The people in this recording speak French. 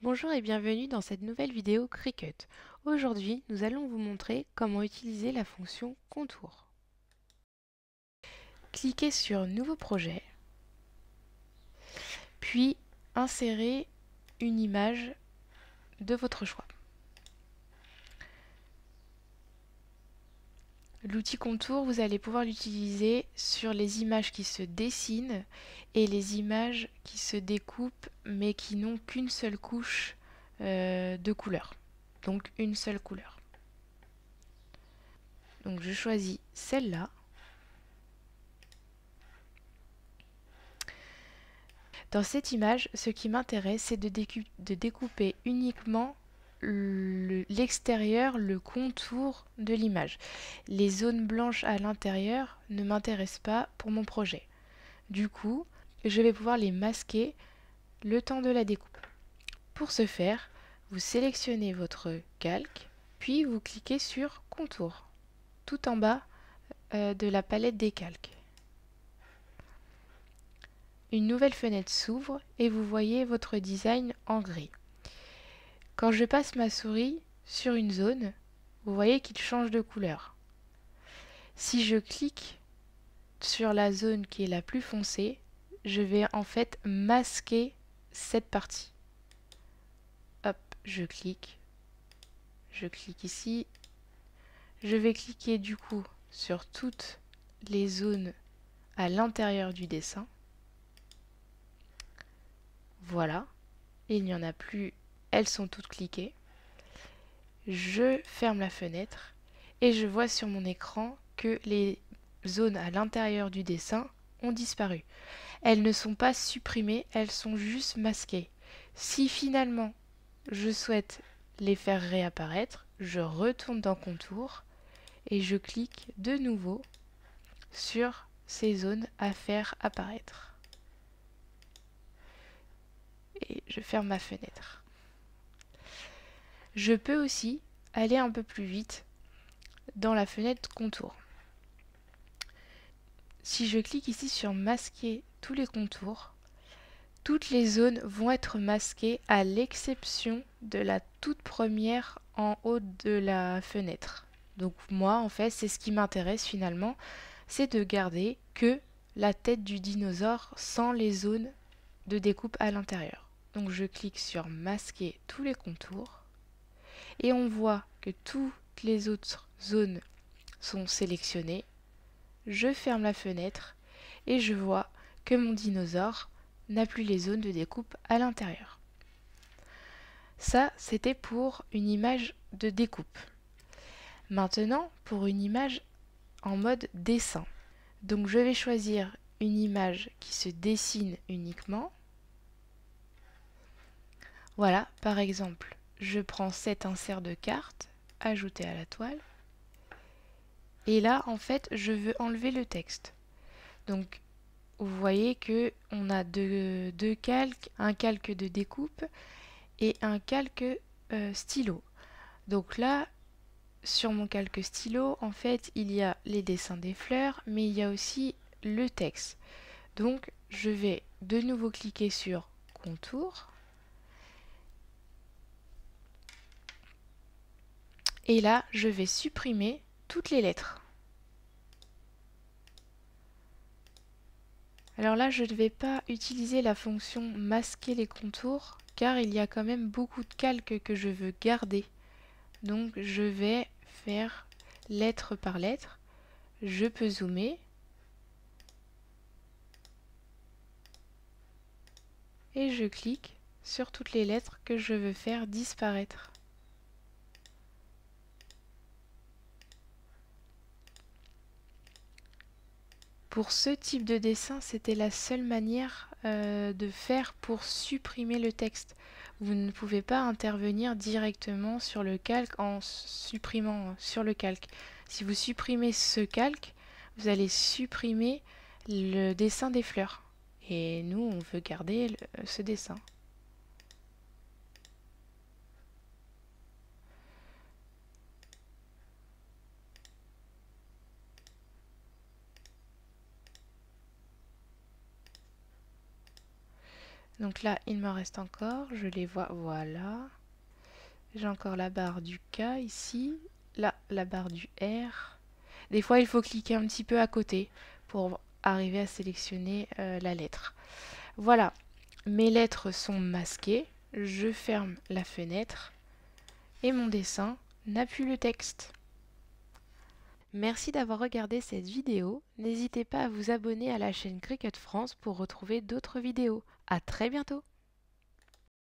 Bonjour et bienvenue dans cette nouvelle vidéo Cricut. Aujourd'hui, nous allons vous montrer comment utiliser la fonction contour. Cliquez sur Nouveau projet, puis insérez une image de votre choix. L'outil contour, vous allez pouvoir l'utiliser sur les images qui se dessinent et les images qui se découpent mais qui n'ont qu'une seule couche de couleur. Donc une seule couleur. Donc je choisis celle-là. Dans cette image, ce qui m'intéresse, c'est de découper uniquement l'extérieur, le contour de l'image. Les zones blanches à l'intérieur ne m'intéressent pas pour mon projet. Du coup, je vais pouvoir les masquer le temps de la découpe. Pour ce faire, vous sélectionnez votre calque, puis vous cliquez sur Contour, tout en bas de la palette des calques. Une nouvelle fenêtre s'ouvre et vous voyez votre design en gris. Quand je passe ma souris sur une zone, vous voyez qu'il change de couleur. Si je clique sur la zone qui est la plus foncée, je vais en fait masquer cette partie. Hop, je clique ici. Je vais cliquer du coup sur toutes les zones à l'intérieur du dessin. Voilà, il n'y en a plus, elles sont toutes cliquées. Je ferme la fenêtre et je vois sur mon écran que les zones à l'intérieur du dessin ont disparu. Elles ne sont pas supprimées, elles sont juste masquées. Si finalement je souhaite les faire réapparaître, je retourne dans Contour et je clique de nouveau sur ces zones à faire apparaître. Et je ferme ma fenêtre. Je peux aussi aller un peu plus vite dans la fenêtre Contour. Si je clique ici sur masquer tous les contours, toutes les zones vont être masquées à l'exception de la toute première en haut de la fenêtre. Donc moi en fait c'est ce qui m'intéresse finalement, c'est de garder que la tête du dinosaure sans les zones de découpe à l'intérieur. Donc je clique sur masquer tous les contours et on voit que toutes les autres zones sont sélectionnées. Je ferme la fenêtre et je vois que mon dinosaure n'a plus les zones de découpe à l'intérieur. Ça, c'était pour une image de découpe. Maintenant, pour une image en mode dessin. Donc je vais choisir une image qui se dessine uniquement. Voilà, par exemple, je prends cet insert de carte, ajouter à la toile. Et là, en fait, je veux enlever le texte. Donc vous voyez que on a deux calques, un calque de découpe et un calque stylo. Donc là, sur mon calque stylo, en fait, il y a les dessins des fleurs, mais il y a aussi le texte. Donc je vais de nouveau cliquer sur Contour. Et là, je vais supprimer toutes les lettres. Alors là, je ne vais pas utiliser la fonction masquer les contours car il y a quand même beaucoup de calques que je veux garder. Donc je vais faire lettre par lettre. Je peux zoomer et je clique sur toutes les lettres que je veux faire disparaître. Pour ce type de dessin, c'était la seule manière de faire pour supprimer le texte. Vous ne pouvez pas intervenir directement sur le calque en supprimant sur le calque. Si vous supprimez ce calque, vous allez supprimer le dessin des fleurs. Et nous, on veut garder ce dessin. Donc là, il me reste encore, je les vois, voilà. J'ai encore la barre du K ici, là, la barre du R. Des fois, il faut cliquer un petit peu à côté pour arriver à sélectionner la lettre. Voilà, mes lettres sont masquées. Je ferme la fenêtre et mon dessin n'a plus le texte. Merci d'avoir regardé cette vidéo. N'hésitez pas à vous abonner à la chaîne Cricut France pour retrouver d'autres vidéos. À très bientôt!